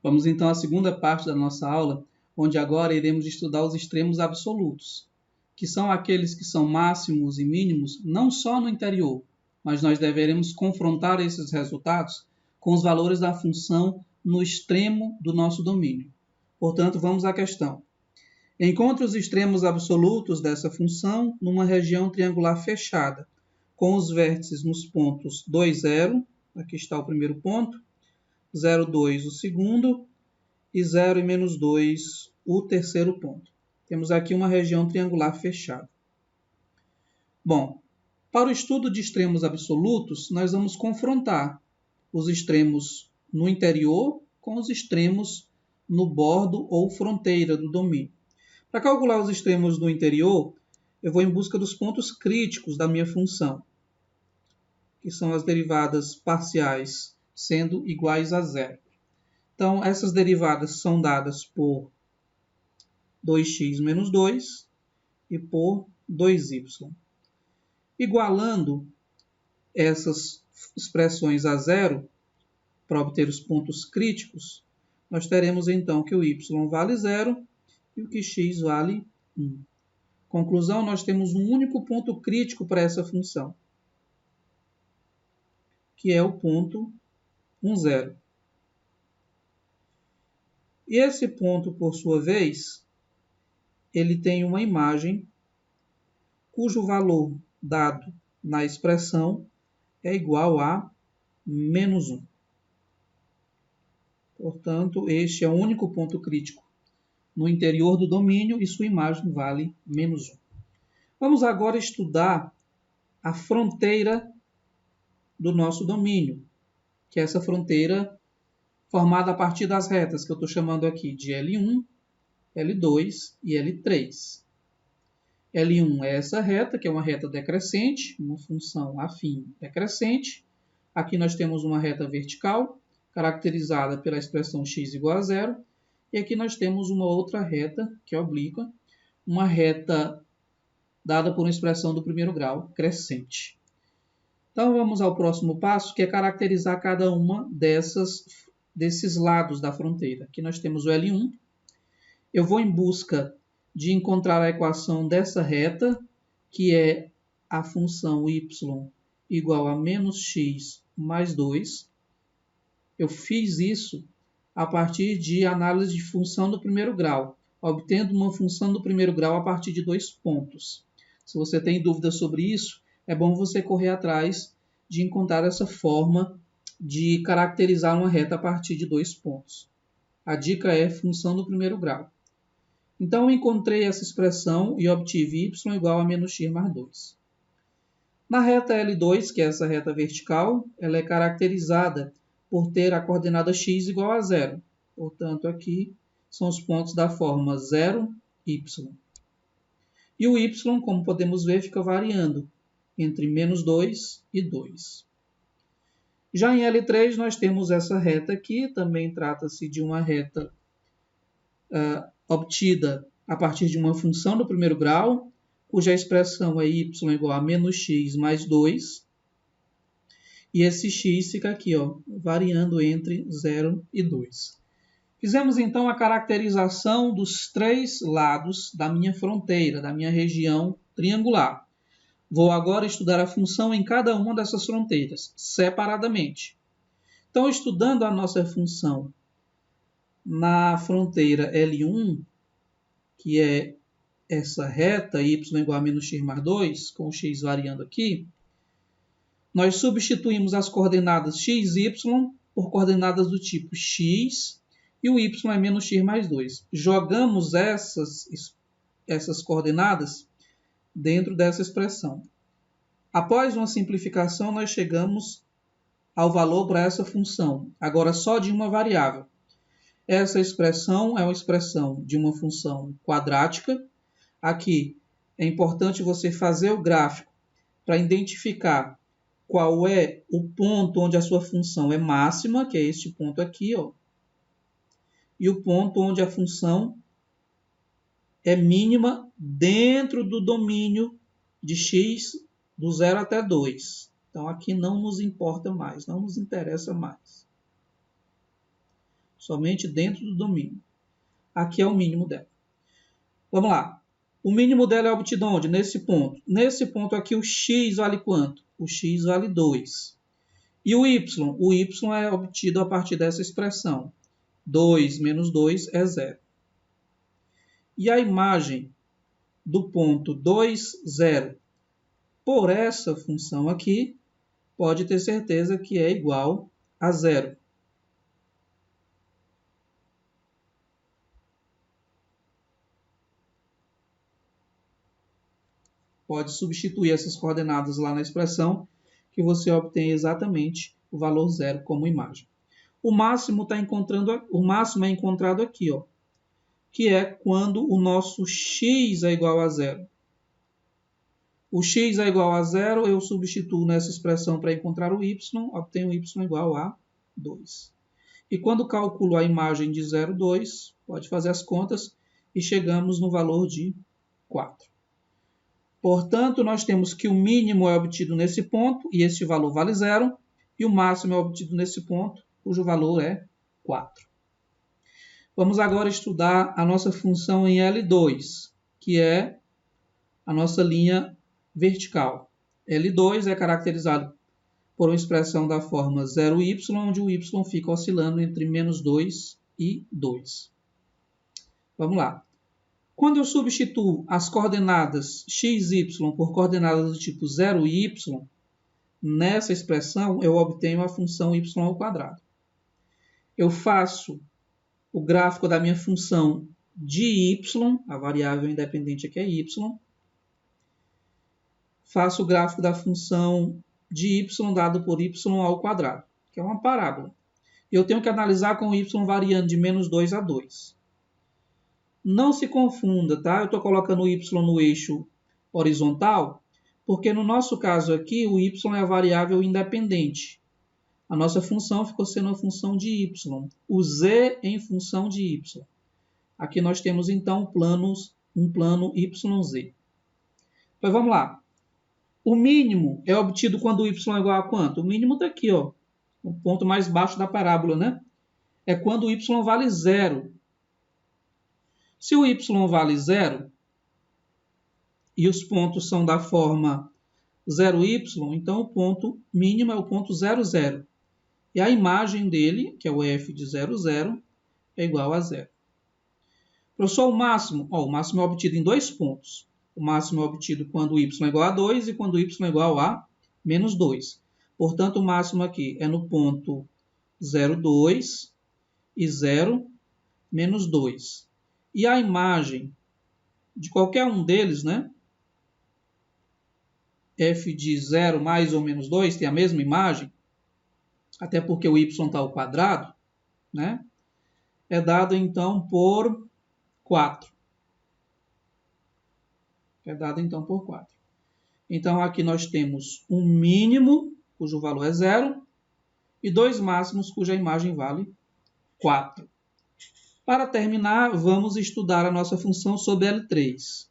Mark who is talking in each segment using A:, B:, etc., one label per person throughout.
A: Vamos então à segunda parte da nossa aula, onde agora iremos estudar os extremos absolutos, que são aqueles que são máximos e mínimos não só no interior, mas nós deveremos confrontar esses resultados com os valores da função no extremo do nosso domínio. Portanto, vamos à questão. Encontre os extremos absolutos dessa função numa região triangular fechada, com os vértices nos pontos 2, 0, aqui está o primeiro ponto, 0, 2, o segundo, e 0 e menos 2, o terceiro ponto. Temos aqui uma região triangular fechada. Bom, para o estudo de extremos absolutos, nós vamos confrontar os extremos no interior com os extremos no bordo ou fronteira do domínio. Para calcular os extremos no interior, eu vou em busca dos pontos críticos da minha função, que são as derivadas parciais sendo iguais a zero. Então, essas derivadas são dadas por 2x menos 2 e por 2y. Igualando essas expressões a zero, para obter os pontos críticos, nós teremos então que o y vale 0 e o que x vale 1. Conclusão, nós temos um único ponto crítico para essa função, que é o ponto 1, 0. E esse ponto, por sua vez, ele tem uma imagem cujo valor dado na expressão é igual a menos 1. Portanto, este é o único ponto crítico no interior do domínio e sua imagem vale menos 1. Vamos agora estudar a fronteira do nosso domínio, que é essa fronteira formada a partir das retas que eu estou chamando aqui de L1, L2 e L3. L1 é essa reta, que é uma reta decrescente, uma função afim decrescente. Aqui nós temos uma reta vertical, caracterizada pela expressão x igual a 0. E aqui nós temos uma outra reta, que é oblíqua, uma reta dada por uma expressão do primeiro grau, crescente. Então, vamos ao próximo passo, que é caracterizar cada uma desses lados da fronteira. Aqui nós temos o L1. Eu vou em busca de encontrar a equação dessa reta, que é a função y igual a menos x mais 2. Eu fiz isso a partir de análise de função do primeiro grau, obtendo uma função do primeiro grau a partir de 2 pontos. Se você tem dúvidas sobre isso, é bom você correr atrás de encontrar essa forma de caracterizar uma reta a partir de 2 pontos. A dica é função do primeiro grau. Então, eu encontrei essa expressão e obtive y igual a menos x mais 2. Na reta L2, que é essa reta vertical, ela é caracterizada por ter a coordenada x igual a 0. Portanto, aqui são os pontos da forma 0, y. E o y, como podemos ver, fica variando entre menos 2 e 2. Já em L3, nós temos essa reta aqui, também trata-se de uma reta obtida a partir de uma função do primeiro grau, cuja expressão é y igual a menos x mais 2. E esse x fica aqui, variando entre 0 e 2. Fizemos então a caracterização dos 3 lados da minha fronteira, da minha região triangular. Vou agora estudar a função em cada uma dessas fronteiras, separadamente. Então, estudando a nossa função na fronteira L1, que é essa reta, y igual a menos x mais 2, com o x variando aqui, nós substituímos as coordenadas x e y por coordenadas do tipo x e o y é menos x mais 2. Jogamos essas coordenadas dentro dessa expressão. Após uma simplificação, nós chegamos ao valor para essa função, agora só de uma variável. Essa expressão é uma expressão de uma função quadrática. Aqui é importante você fazer o gráfico para identificar qual é o ponto onde a sua função é máxima, que é este ponto aqui, e o ponto onde a função é mínima dentro do domínio de x do 0 até 2. Então, aqui não nos importa mais, não nos interessa mais. somente dentro do domínio. Aqui é o mínimo dela. Vamos lá. O mínimo dela é obtido onde? Nesse ponto. Nesse ponto aqui, o x vale quanto? O x vale 2. E o y? O y é obtido a partir dessa expressão. 2 menos 2 é 0. E a imagem do ponto 2, 0 por essa função aqui, pode ter certeza que é igual a 0. Pode substituir essas coordenadas lá na expressão, que você obtém exatamente o valor 0 como imagem. O máximo é encontrado aqui, ó, que é quando o nosso x é igual a 0. O x é igual a 0, eu substituo nessa expressão para encontrar o y, obtenho y igual a 2. E quando calculo a imagem de 0, 2, pode fazer as contas e chegamos no valor de 4. Portanto, nós temos que o mínimo é obtido nesse ponto, e este valor vale 0, e o máximo é obtido nesse ponto, cujo valor é 4. Vamos agora estudar a nossa função em L2, que é a nossa linha vertical. L2 é caracterizado por uma expressão da forma 0y, onde o y fica oscilando entre menos 2 e 2. Vamos lá. Quando eu substituo as coordenadas x, y por coordenadas do tipo 0y, nessa expressão eu obtenho a função y ao quadrado. Eu faço o gráfico da minha função de y, a variável independente aqui é y. Faço o gráfico da função de y dado por y ao quadrado, que é uma parábola. Eu tenho que analisar com y variando de menos 2 a 2. Não se confunda, tá? Eu estou colocando o y no eixo horizontal, porque no nosso caso aqui, o y é a variável independente. A nossa função ficou sendo uma função de y. O z em função de y. Aqui nós temos, então, um plano YZ. Então, vamos lá. O mínimo é obtido quando o y é igual a quanto? O mínimo está aqui, ó, o ponto mais baixo da parábola, né? É quando o y vale 0. Se o y vale 0 e os pontos são da forma 0y, então o ponto mínimo é o ponto 0, 0. E a imagem dele, que é o f de 0, 0, é igual a 0. Professor, o máximo? O máximo é obtido em 2 pontos. O máximo é obtido quando o y é igual a 2 e quando o y é igual a menos 2. Portanto, o máximo aqui é no ponto 0, 2 e 0, menos 2. E a imagem de qualquer um deles, né? F de 0 mais ou menos 2 tem a mesma imagem, até porque o y está ao quadrado, né? É dado, então, por 4. É dado, então, por 4. Então, aqui nós temos um mínimo, cujo valor é 0, e 2 máximos, cuja imagem vale 4. Para terminar, vamos estudar a nossa função sobre L3.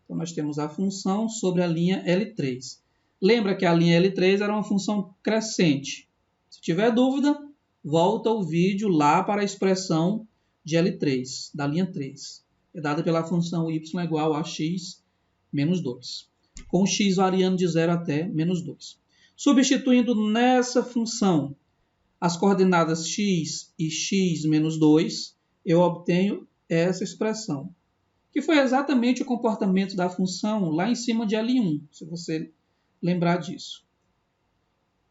A: Então, nós temos a função sobre a linha L3. Lembra que a linha L3 era uma função crescente. Se tiver dúvida, volta o vídeo lá para a expressão de L3, da linha 3. É dada pela função y igual a x menos 2, com x variando de 0 até menos 2. Substituindo nessa função as coordenadas x e x menos 2, eu obtenho essa expressão, que foi exatamente o comportamento da função lá em cima de L1, se você lembrar disso.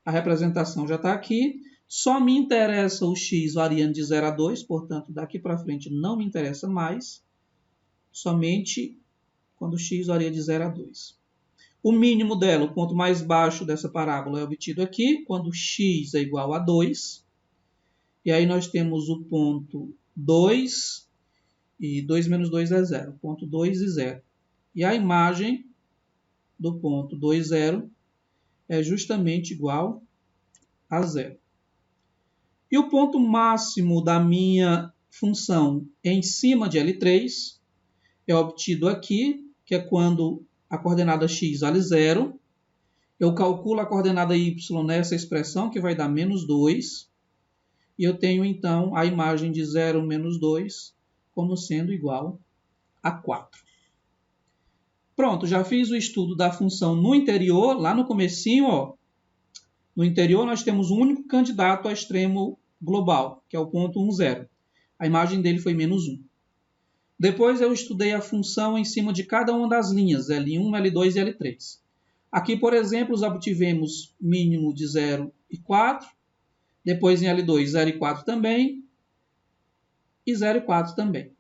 A: A representação já está aqui, só me interessa o x variando de 0 a 2, portanto, daqui para frente não me interessa mais, somente quando o x varia de 0 a 2. O mínimo dela, o ponto mais baixo dessa parábola, é obtido aqui, quando x é igual a 2. E aí nós temos o ponto 2, e 2 menos 2 é 0. Ponto 2 e 0. E a imagem do ponto 2, 0 é justamente igual a 0. E o ponto máximo da minha função em cima de L3 é obtido aqui, que é quando a coordenada x vale 0. Eu calculo a coordenada y nessa expressão, que vai dar menos 2. E eu tenho, então, a imagem de 0 menos 2 como sendo igual a 4. Pronto, já fiz o estudo da função no interior, lá no comecinho, ó. No interior nós temos um único candidato ao extremo global, que é o ponto 1, 0. A imagem dele foi menos 1. Depois eu estudei a função em cima de cada uma das linhas, L1, L2 e L3. Aqui, por exemplo, obtivemos mínimo de 0 e 4. Depois em L2, 0 e 4 também. E 0 e 4 também.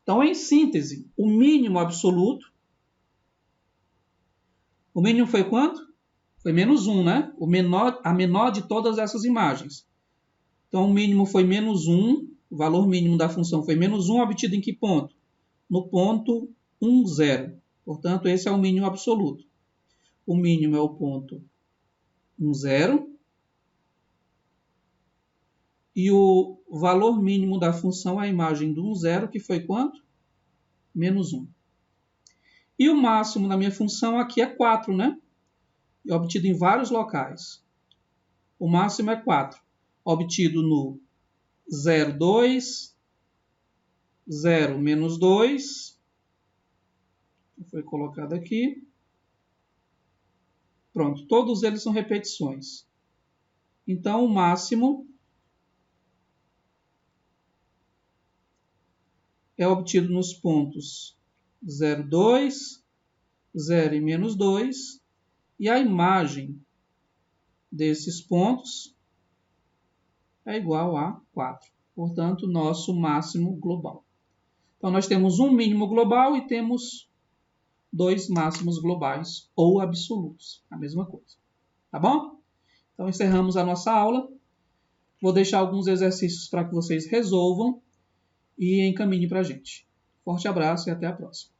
A: Então, em síntese, o mínimo absoluto. O mínimo foi quanto? Foi menos 1, né? A menor de todas essas imagens. Então, o mínimo foi menos 1. O valor mínimo da função foi menos 1, obtido em que ponto? No ponto 1, 0. Portanto, esse é o mínimo absoluto. O mínimo é o ponto 1, 0. E o valor mínimo da função é a imagem do 1, 0, que foi quanto? Menos 1. E o máximo da minha função aqui é 4, né? É obtido em vários locais. O máximo é 4. Obtido no 0, 2, 0, menos 2. Foi colocado aqui. Pronto, todos eles são repetições. Então, o máximo é obtido nos pontos 0, 2, 0 e menos 2. E a imagem desses pontos é igual a 4. Portanto, nosso máximo global. Então, nós temos um mínimo global e temos 2 máximos globais ou absolutos. A mesma coisa. Tá bom? Então, encerramos a nossa aula. Vou deixar alguns exercícios para que vocês resolvam e encaminhem para a gente. Forte abraço e até a próxima.